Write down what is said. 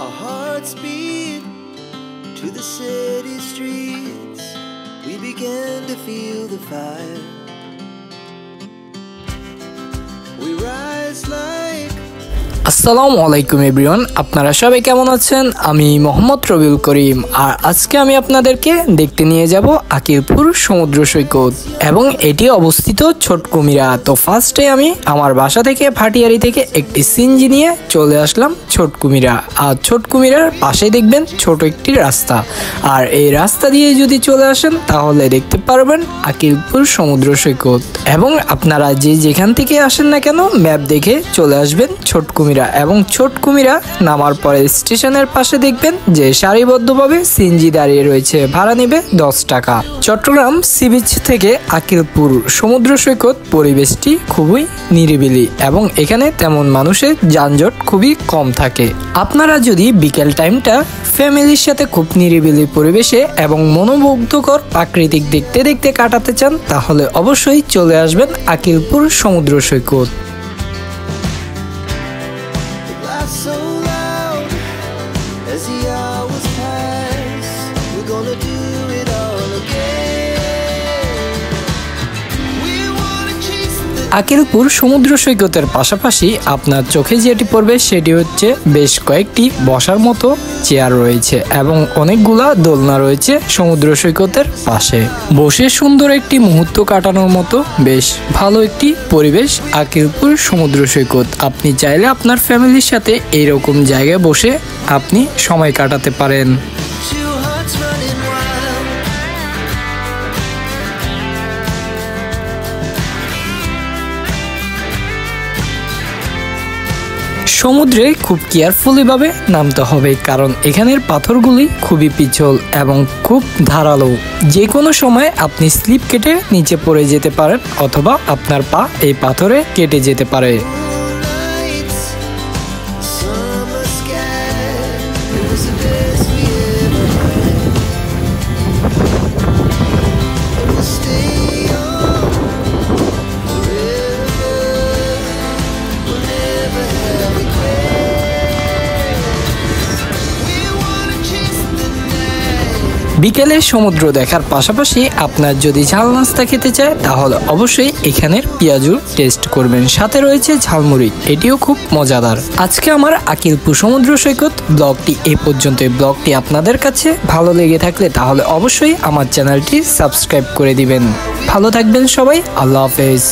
Our hearts beat to the city streets. We began to feel the fire. We rise like আসসালামু আলাইকুম everyone, আপনারা সবাই কেমন আছেন? আমি মোহাম্মদ রবিউল করিম, আর আজকে আমি আপনাদেরকে দেখতে নিয়ে যাব আকিলপুর সমুদ্র সৈকত, এবং এটি অবস্থিত ছোট কুমিরা। তো ফার্স্টে আমি আমার বাসা থেকে ভাটিয়ারি থেকে একটি সিএনজি নিয়ে চলে আসলাম ছোট কুমিরা। আর ছোট কুমিরার পাশে দেখবেন ছোট একটি রাস্তা, আর এই রাস্তা দিয়ে যদি চলে আসেন তাহলে দেখতে পারবেন আকিলপুর সমুদ্র সৈকত। এবং আপনারা যেখান থেকে আসেন না কেন ম্যাপ দেখে চলে আসবেন ছোট কুমিরা। এবং ছোট কুমিরা নামার পরে স্টেশনের পাশে দেখবেন যে সারিবদ্ধভাবে সিএনজি দাঁড়িয়ে রয়েছে, ভাড়া নেবে 10 টাকা। চট্টগ্রাম সি বিচ থেকে আকিলপুর সমুদ্র সৈকত পরিবেশটি খুবই নিরিবিলি এবং এখানে তেমন মানুষের যানজট খুবই কম থাকে। আপনারা যদি বিকেল টাইমটা ফ্যামিলির সাথে খুব নিরিবিলি পরিবেশে এবং মনোমুগ্ধকর প্রাকৃতিক দেখতে দেখতে কাটাতে চান তাহলে অবশ্যই চলে আসবেন আকিলপুর সমুদ্র সৈকত। so loud as the hours pass. We're gonna do it all again. We wanna chase the Akilpur সমুদ্র সৈকতের পাশাপাশি আপনার চোখে যেটি পড়বে সেটি হচ্ছে বেশ কয়েকটি বসার মতো চেয়ার রয়েছে এবং অনেকগুলা দোলনা রয়েছে সমুদ্র সৈকতের পাশে। বসে সুন্দর একটি মুহূর্ত কাটানোর মতো বেশ ভালো একটি পরিবেশ আকিলপুর সমুদ্র সৈকত। আপনি চাইলে আপনার ফ্যামিলির সাথে এইরকম জায়গায় বসে আপনি সময় কাটাতে পারেন। two hearts running wild. সমুদ্রে খুব কেয়ারফুলি ভাবে নামতে হবে, কারণ এখানের পাথরগুলি খুবই পিছল এবং খুব ধারালো। যে কোনো সময় আপনি স্লিপ কেটে নিচে পড়ে যেতে পারেন অথবা আপনার পা এই পাথরে কেটে যেতে পারে। Nights, summer sky. It was the best we ever had. And we'll stay on forever. We'll never have regrets. We wanna chase the night. বিকেলে সমুদ্র দেখার পাশাপাশি আপনার যদি ঝাল নাস্তা খেতে চায় তাহলে অবশ্যই এখানের পেঁয়াজু টেস্ট করবেন, সাথে রয়েছে ঝালমুড়ি, এটিও খুব মজাদার। আজকে আমার আকিলপুর সমুদ্র সৈকত ব্লগটি এই পর্যন্ত। ব্লগটি আপনাদের কাছে ভালো লেগে থাকলে তাহলে অবশ্যই আমার চ্যানেলটি সাবস্ক্রাইব করে দিবেন। ভালো থাকবেন সবাই, আল্লাহ হাফেজ।